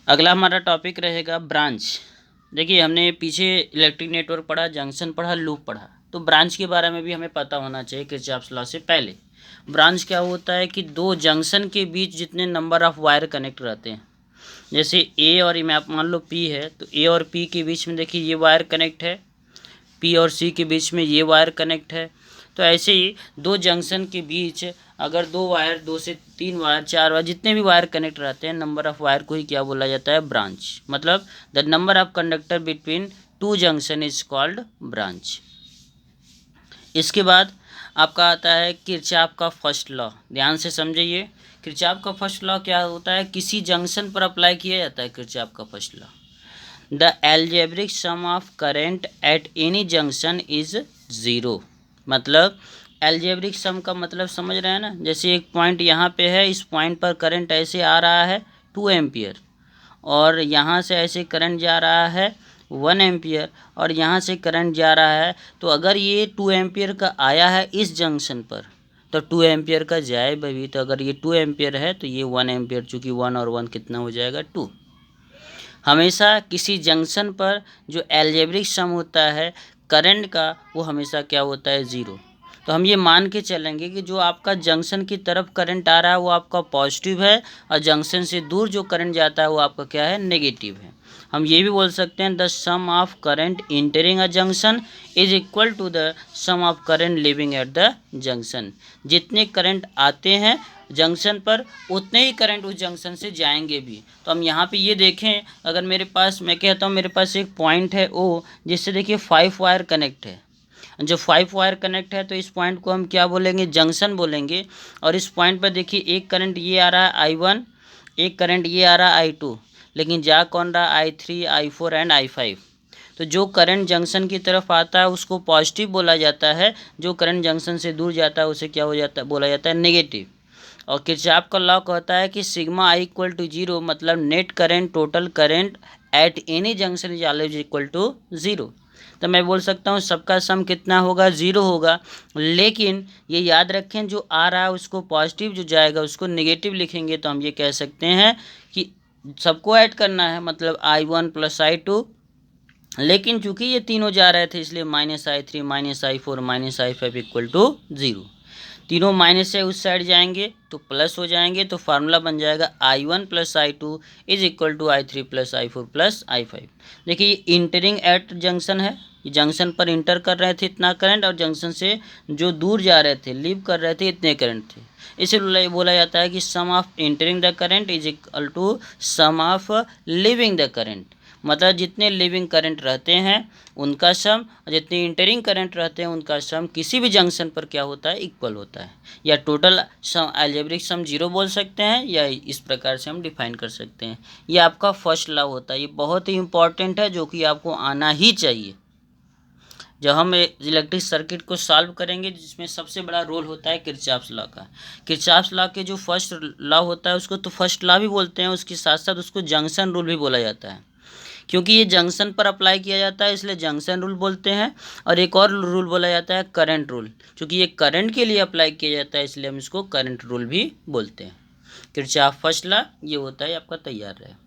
अगला हमारा टॉपिक रहेगा ब्रांच। देखिए हमने पीछे इलेक्ट्रिक नेटवर्क पढ़ा, जंक्शन पढ़ा, लूप पढ़ा, तो ब्रांच के बारे में भी हमें पता होना चाहिए किरचॉफ्स लॉ से पहले। ब्रांच क्या होता है कि दो जंक्शन के बीच जितने नंबर ऑफ वायर कनेक्ट रहते हैं, जैसे ए और मैं आप मान लो पी है, तो ए और पी के बीच में देखिए ये वायर कनेक्ट है, पी और सी के बीच में ये वायर कनेक्ट है। तो ऐसे ही दो जंक्शन के बीच अगर दो वायर, दो से तीन वायर, चार वायर, जितने भी वायर कनेक्ट रहते हैं, नंबर ऑफ वायर को ही क्या बोला जाता है, ब्रांच। मतलब the number of conductor between two junction is called branch. इसके बाद आपका आता है किरचॉफ का फर्स्ट लॉ। ध्यान से समझिए, किरचॉफ का फर्स्ट लॉ क्या होता है, किसी जंक्शन पर अप्लाई किया जाता है किरचॉफ का first law. The algebraic sum of current at any junction is zero. मतलब एल्जेब्रिक सम का मतलब समझ रहे हैं ना, जैसे एक पॉइंट यहाँ पे है, इस पॉइंट पर करंट ऐसे आ रहा है 2 एम्पियर, और यहाँ से ऐसे करंट जा रहा है 1 एम्पियर, और यहाँ से करंट जा रहा है, तो अगर ये 2 एम्पियर का आया है इस जंक्शन पर, तो 2 एम्पियर का जाए भी, तो अगर ये 2 एम्पियर है तो ये 1 एम्पियर, चूँकि 1 और 1 कितना हो जाएगा, 2। हमेशा किसी जंक्शन पर जो एल्जेब्रिक सम होता है करंट का, वो हमेशा क्या होता है, ज़ीरो। तो हम ये मान के चलेंगे कि जो आपका जंक्शन की तरफ करंट आ रहा है वो आपका पॉजिटिव है, और जंक्शन से दूर जो करंट जाता है वो आपका क्या है, नेगेटिव है। हम ये भी बोल सकते हैं the sum of current entering a junction is equal to the sum of current leaving at the junction. जितने करंट आते हैं जंक्शन पर, उतने ही करंट उस जंक्शन से जाएंगे भी। तो हम यहाँ पे ये देखें, अगर मेरे पास, मैं कहता हूँ मेरे पास एक पॉइंट है ओ, जिससे देखिए 5 वायर कनेक्ट है। जो 5 वायर कनेक्ट है तो इस पॉइंट को हम क्या बोलेंगे, जंक्शन बोलेंगे। और इस पॉइंट पर देखिए एक करंट ये आ रहा है I1, एक करंट ये आ रहा है I2, लेकिन जा कौन रहा है, I3, I4 एंड I5। तो जो करंट जंक्शन की तरफ आता है उसको पॉजिटिव बोला जाता है, जो करंट जंक्शन से दूर जाता है उसे क्या हो जाता है, बोला जाता है नेगेटिव। और किरचॉफ का लॉ कहता है कि sigma I equal to zero, मतलब net current, total current at any junction is always equal to zero. तो मैं बोल सकता हूँ सबका सम कितना होगा, ज़ीरो होगा। लेकिन ये याद रखें, जो आ रहा है उसको पॉजिटिव, जो जाएगा उसको नेगेटिव लिखेंगे। तो हम ये कह सकते हैं कि सबको ऐड करना है, मतलब I1 प्लस I2, लेकिन चूंकि ये तीनों जा रहे थे इसलिए -I3 -I4 -I5 equal to zero. तीनों माइनस से उस साइड जाएंगे तो प्लस हो जाएंगे, तो फार्मूला बन जाएगा I1 plus I2 is equal to I3 plus I4 plus I5। देखिए ये इंटरिंग एट जंक्शन है, ये जंक्शन पर इंटर कर रहे थे इतना करंट, और जंक्शन से जो दूर जा रहे थे, लीव कर रहे थे, इतने करंट थे। इसीलिए बोला जाता है कि sum of entering the current is equal to sum of leaving the current. मतलब जितने लिविंग करंट रहते हैं उनका सम, और जितने इंटरिंग करंट रहते हैं उनका सम किसी भी जंक्शन पर क्या होता है, इक्वल होता है। या total sum, algebraic sum zero बोल सकते हैं, या इस प्रकार से हम डिफाइन कर सकते हैं। ये आपका फर्स्ट लॉ होता है, ये बहुत ही इंपॉर्टेंट है, जो कि आपको आना ही चाहिए जब हम इलेक्ट्रिक सर्किट को सॉल्व करेंगे, जिसमें सबसे बड़ा रोल होता है किरचॉफ्स लॉ का। किरचॉफ्स लॉ के जो फर्स्ट लॉ होता है उसको तो फर्स्ट लॉ भी बोलते हैं, उसके साथ साथ उसको जंक्शन रूल भी बोला जाता है, क्योंकि ये जंक्शन पर अप्लाई किया जाता है इसलिए जंक्शन रूल बोलते हैं। और एक और रूल बोला जाता है करंट रूल, क्योंकि ये करंट के लिए अप्लाई किया जाता है इसलिए हम इसको करंट रूल भी बोलते हैं। किरचॉफ फर्स्ट लॉ ये होता है आपका, तैयार रहे।